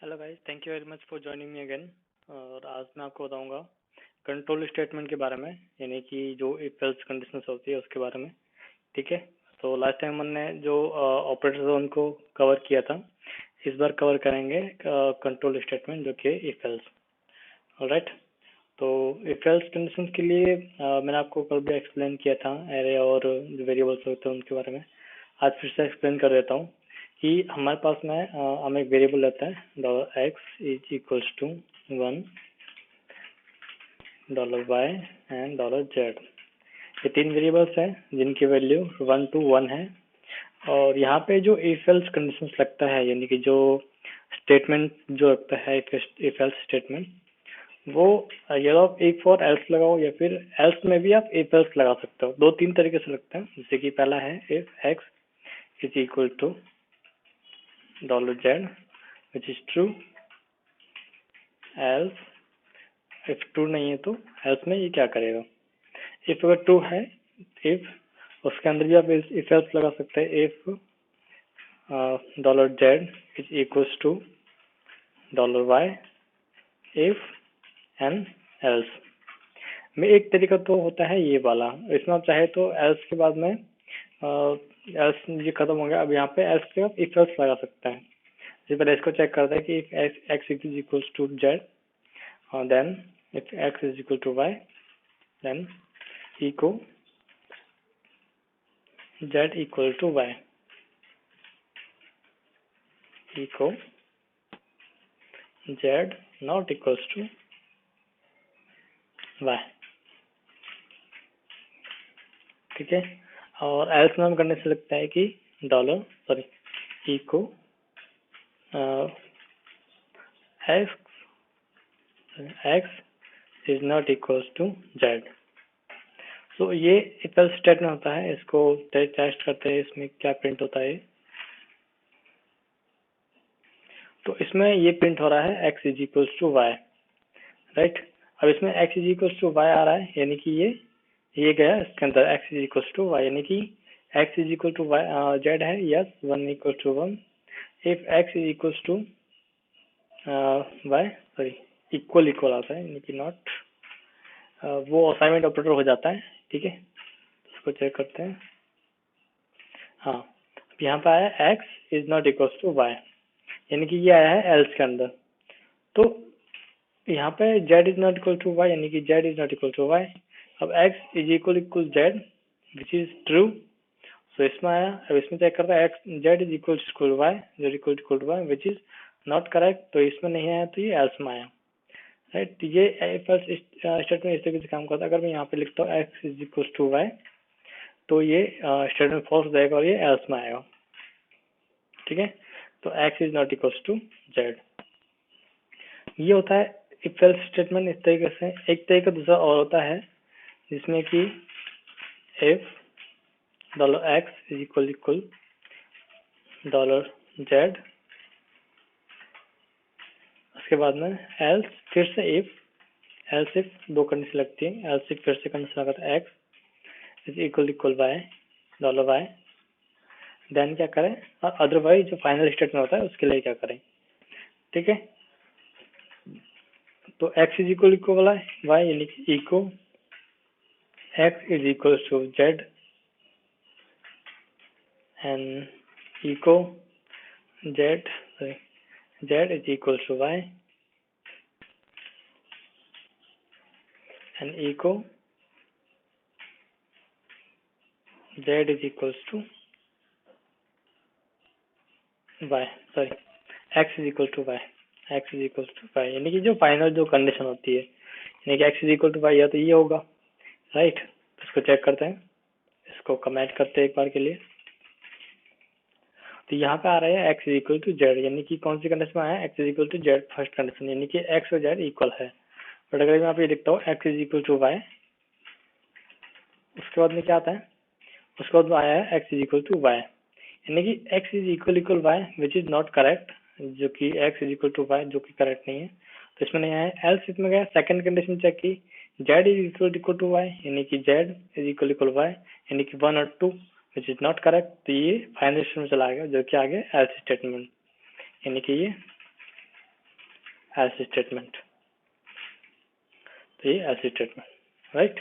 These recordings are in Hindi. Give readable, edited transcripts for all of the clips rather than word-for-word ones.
Hello guys, thank you very much for joining me again. और आज मैं आपको बताऊंगा कंट्रोल स्टेटमेंट के बारे में, यानी कि जो इफ एल्स कंडीशंस होती है उसके बारे में। ठीक है। तो लास्ट टाइम हमने जो ऑपरेटर उनको कवर किया था, इस बार कवर करेंगे कंट्रोल स्टेटमेंट जो कि इफ एल्स। ऑलराइट। तो इफ एल्स कंडीशंस के लिए मैंने आपको कल भी एक्सप्लेन किया था एरे और जो वेरिएबल्स होते हैं उनके बारे में। आज फिर से एक्सप्लेन कर देता हूँ कि हमारे पास में हम एक वेरिएबल लेते हैं $x is equals to 1, $y and $z। ये तीन वेरिएबल्स हैं जिनकी वैल्यू 1 to 1 है। और यहाँ पे जो इफ एल्स कंडीशंस लगता है, यानी कि जो स्टेटमेंट जो लगता है इफ एल्स स्टेटमेंट, वो या तो आप एक फॉर एल्स लगाओ या फिर एल्स में भी आप इफ एल्स लगा सकते हो। दो तीन तरीके से लगता है। जैसे कि पहला है if x is equal to $z which is true, else if true नहीं है तो else में ये क्या करेगा। if अगर true है, if उसके अंदर भी आप if else लगा सकते हैं। if $z is equals to $y if and else में एक तरीका तो होता है ये वाला। इसमें आप चाहे तो else के बाद में else ये खत्म हो गया, अब यहाँ पे else के बाद if else लगा सकते हैं। इससे पहले इसको चेक करते हैं कि if x is equals to z, then if x is equal to y, then echo z equal to y, echo z not equals to y। ठीक है। और एल्स में हम करने से लगता है कि echo x is not equals to z। तो ये इफ एल्स स्टेटमेंट होता है। इसको टेस्ट करते हैं इसमें क्या प्रिंट होता है। तो इसमें ये प्रिंट हो रहा है x is equals to Y. Right. अब इसमें x is equals to Y आ रहा है, यानी कि ये गया इसके अंदर x is equals to Y, यानी कि x is equal to Y Z है। Yes, 1 equal to 1 if x is equals to Y, sorry equal आता है, यानी कि नॉट, वो असाइनमेंट ऑपरेटर हो जाता है। ठीक है। इसको चेक करते हैं। हाँ, अब यहाँ पे आया x is not equals to Y, यानी कि ये आया है एल्स के अंदर। तो यहाँ पे z is not equal to Y, यानी कि z is not equal to Y. अब x is equal z which is true. So इसमें आया। अब इसमें चेक करता है x z is equal to Y, z equal to Y which is not correct. तो इसमें नहीं आया, तो ये एल्स में आया। राइट। तो ये फर्स्ट स्टेटमेंट इस तरीके से काम करता है। अगर मैं यहाँ पे लिखता हूँ x is equal to y, तो ये स्टेटमेंट फॉल्स जाएगा और ये एल्स में आएगा। ठीक है। तो x is not equal to z। ये होता है इफ एल्स स्टेटमेंट इस तरीके से। एक तरीका दूसरा और होता है जिसमें कि if $x is equal $z, उसके बाद में else, फिर से else if दो कंडीशन लगती है। else if फिर से कंडीशन लगाता है x is equal $y, then क्या करें, और अदरवाइज जो फाइनल स्टेटमेंट होता है उसके लिए क्या करें। ठीक है। तो x इज इक्वल वाला है y, यानी कि echo x is equal to z and echo z is equal to y and echo z is equals to y, sorry x is equal to y, x is equal to y, यानी कि जो फाइनल जो कंडीशन होती है, यानी कि x is equal to y या तो ये होगा। राइट। तो इसको चेक करते हैं, इसको कमेंट करते हैं एक बार के लिए। तो यहाँ पे आ रहा है x is equal to z, यानी कि कौन सी कंडीशन में आया है, x is equal to z first condition, यानी कि x और z इक्वल है। बट अगर मैं यहाँ पे लिखता हूँ x is equal to y, उसके बाद में क्या आता है, उसके बाद में आया है x is equal to y, यानी कि x is equal y which is not correct, जो कि x is equal to y जो कि करेक्ट नहीं है। तो इसमें नहीं आया। एल्स इसमें गया, सेकंड कंडीशन चेक की, z is equal to y, यानी कि z is equal y, यानी कि 1 और 2 विच इज नॉट करेक्ट। तो ये फाइनल स्टेटमेंट में चला गया, जो कि आगे एल्स स्टेटमेंट, यानी कि ये एल्स स्टेटमेंट। तो ये एल्स स्टेटमेंट, राइट।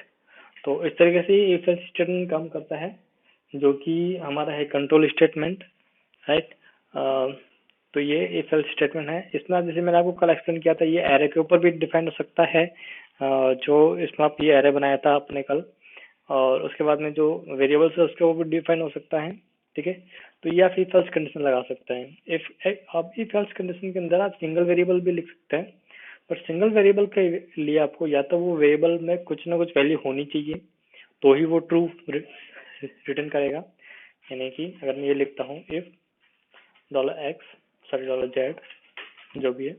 तो इस तरीके से इफ एल्स स्टेटमेंट काम करता है, जो कि हमारा है कंट्रोल स्टेटमेंट, राइट। तो ये इफ एल्स स्टेटमेंट है। इसमें जैसे मैंने आपको कल एक्सप्लेन किया था, ये एरे के ऊपर भी डिफाइन हो सकता है, जो इसमें आप ये एरे बनाया था आपने कल, और उसके बाद में जो वेरिएबल्स है उसके ऊपर डिफाइन हो सकता है, ठीक है। तो ये आप इफ एल्स कंडीशन लगा सकते हैं। आप इफ एल्स कंडीशन के अंदर आप सिंगल वेरिएबल भी लिख सकते हैं, पर सिंगल वेरिएबल के लिए आपको या तो वो वेरिएबल में कुछ ना कुछ वैल्यू होनी चाहिए, तो ही वो ट्रू रिटर्न करेगा। यानी कि अगर मैं ये लिखता हूँ इफ $x सॉरी $z जो भी है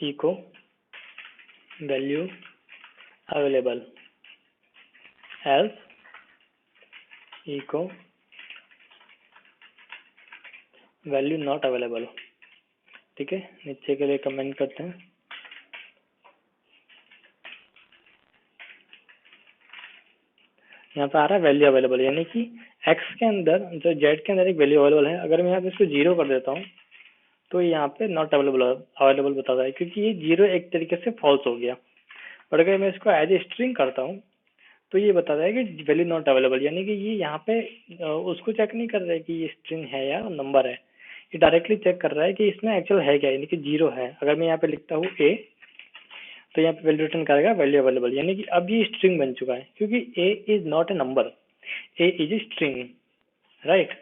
echo value available else echo value not available, ठीक है। नीचे के लिए कमेंट करते हैं। यहाँ पे आ रहा है वैल्यू अवेलेबल, यानी कि x के अंदर जो z के अंदर एक वैल्यू अवेलेबल है, अगर मैं यहाँ पे इसको 0 कर देता हूँ तो यहाँ पे नॉट अवेलेबल बताता है, क्योंकि ये 0 एक तरीके से फॉल्स हो गया। और अगर मैं इसको एज ए स्ट्रिंग करता हूँ तो ये बताता है कि वैल्यू नॉट अवेलेबल, यानी कि ये यहाँ पे उसको चेक नहीं कर रहा है कि ये स्ट्रिंग है या नंबर है, ये डायरेक्टली चेक कर रहा है कि इसमें एक्चुअल है क्या, यानी कि 0 है। अगर मैं यहाँ पे लिखता हूँ a, तो यहाँ पे वैल्यू रिटर्न करेगा वैल्यू अवेलेबल, यानी कि अब ये स्ट्रिंग बन चुका है, क्योंकि a is not a number, a is a string, right.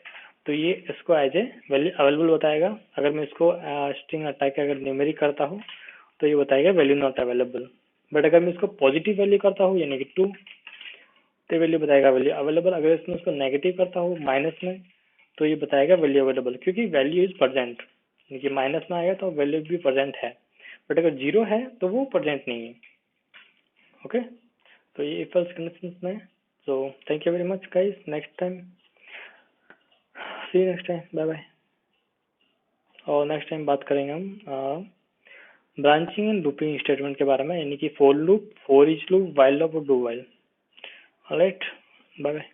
तो ये इसको एज ए वैल्यू अवेलेबल बताएगा। अगर मैं इसको स्ट्रिंग हटा के अगर न्यूमेरिक करता हूँ तो ये बताएगा वैल्यू नॉट अवेलेबल। बट अगर मैं इसको पॉजिटिव वैल्यू करता हूँ यानी कि 2, तो वैल्यू बताएगा वैल्यू अवेलेबल। अगर इसमें उसको नेगेटिव करता हूँ माइनस में, तो ये बताएगा वैल्यू अवेलेबल, क्योंकि वैल्यू इज प्रेजेंट, यानी कि माइनस में आएगा तो वैल्यू भी प्रेजेंट है, बट अगर 0 है तो वो प्रेजेंट नहीं है। ओके, तो ये इफ एल्स कंडीशंस में। So thank you very much guys, next time see you next time, bye bye. और नेक्स्ट टाइम बात करेंगे हम ब्रांचिंग एंड लूपिंग स्टेटमेंट के बारे में, यानी कि for loop, for each loop, while loop और do while. Alright, bye bye.